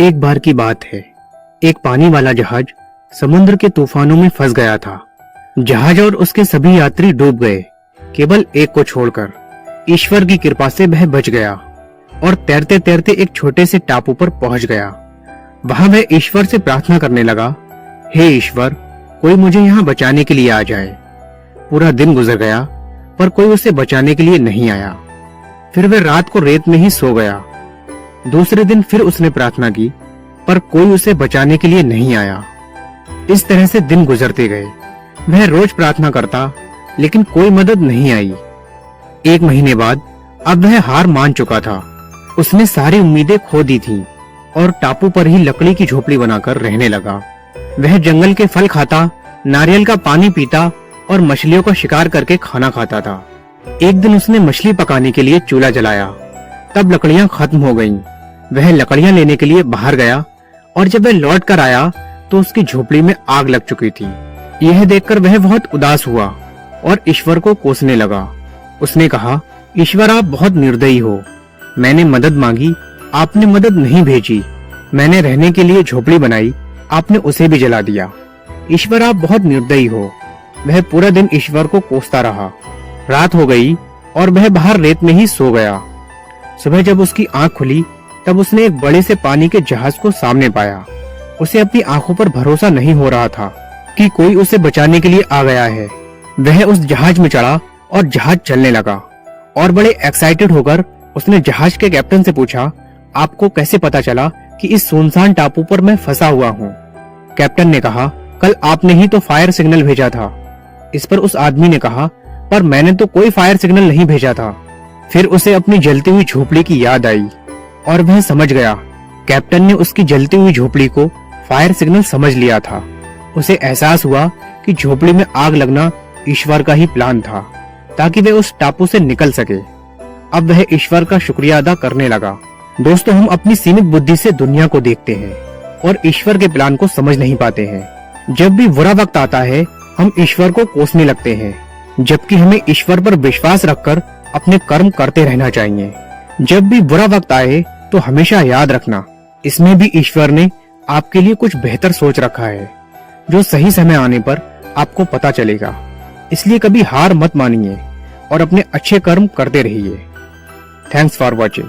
एक बार की बात है। एक पानी वाला जहाज समुद्र के तूफानों में फंस गया था। जहाज और उसके सभी यात्री डूब गए, केवल एक को छोड़कर। ईश्वर की कृपा से वह बच गया और तैरते तैरते एक छोटे से टापू पर पहुंच गया। वहां वह ईश्वर से प्रार्थना करने लगा, हे ईश्वर, कोई मुझे यहाँ बचाने के लिए आ जाए। पूरा दिन गुजर गया पर कोई उसे बचाने के लिए नहीं आया। फिर वह रात को रेत में ही सो गया। दूसरे दिन फिर उसने प्रार्थना की पर कोई उसे बचाने के लिए नहीं आया। इस तरह से दिन गुजरते गए। वह रोज प्रार्थना करता लेकिन कोई मदद नहीं आई। एक महीने बाद अब वह हार मान चुका था। उसने सारी उम्मीदें खो दी थीं और टापू पर ही लकड़ी की झोपड़ी बनाकर रहने लगा। वह जंगल के फल खाता, नारियल का पानी पीता और मछलियों का शिकार करके खाना खाता था। एक दिन उसने मछली पकाने के लिए चूल्हा जलाया। तब लकड़ियां खत्म हो गईं। वह लकड़ियां लेने के लिए बाहर गया और जब वह लौट कर आया तो उसकी झोपड़ी में आग लग चुकी थी। यह देखकर वह बहुत उदास हुआ और ईश्वर को कोसने लगा। उसने कहा, ईश्वर, आप बहुत निर्दयी हो। मैंने मदद मांगी, आपने मदद नहीं भेजी। मैंने रहने के लिए झोपड़ी बनाई, आपने उसे भी जला दिया। ईश्वर, आप बहुत निर्दयी हो। वह पूरा दिन ईश्वर को कोसता रहा। रात हो गई और वह बाहर रेत में ही सो गया। सुबह जब उसकी आंख खुली तब उसने एक बड़े से पानी के जहाज को सामने पाया। उसे अपनी आंखों पर भरोसा नहीं हो रहा था कि कोई उसे बचाने के लिए आ गया है। वह उस जहाज में चढ़ा और जहाज चलने लगा और बड़े एक्साइटेड होकर उसने जहाज के कैप्टन से पूछा, आपको कैसे पता चला कि इस सुनसान टापू पर मैं फंसा हुआ हूँ? कैप्टन ने कहा, कल आपने ही तो फायर सिग्नल भेजा था। इस पर उस आदमी ने कहा, पर मैंने तो कोई फायर सिग्नल नहीं भेजा था। फिर उसे अपनी जलती हुई झोपड़ी की याद आई और वह समझ गया कैप्टन ने उसकी जलती हुई झोपड़ी को फायर सिग्नल समझ लिया था। उसे एहसास हुआ कि झोपड़ी में आग लगना ईश्वर का ही प्लान था ताकि वह उस टापू से निकल सके। अब वह ईश्वर का शुक्रिया अदा करने लगा। दोस्तों, हम अपनी सीमित बुद्धि से दुनिया को देखते हैं और ईश्वर के प्लान को समझ नहीं पाते हैं। जब भी बुरा वक्त आता है हम ईश्वर को कोसने लगते हैं, जबकि हमें ईश्वर पर विश्वास रखकर अपने कर्म करते रहना चाहिए। जब भी बुरा वक्त आए तो हमेशा याद रखना, इसमें भी ईश्वर ने आपके लिए कुछ बेहतर सोच रखा है जो सही समय आने पर आपको पता चलेगा। इसलिए कभी हार मत मानिए और अपने अच्छे कर्म करते रहिए। Thanks for watching.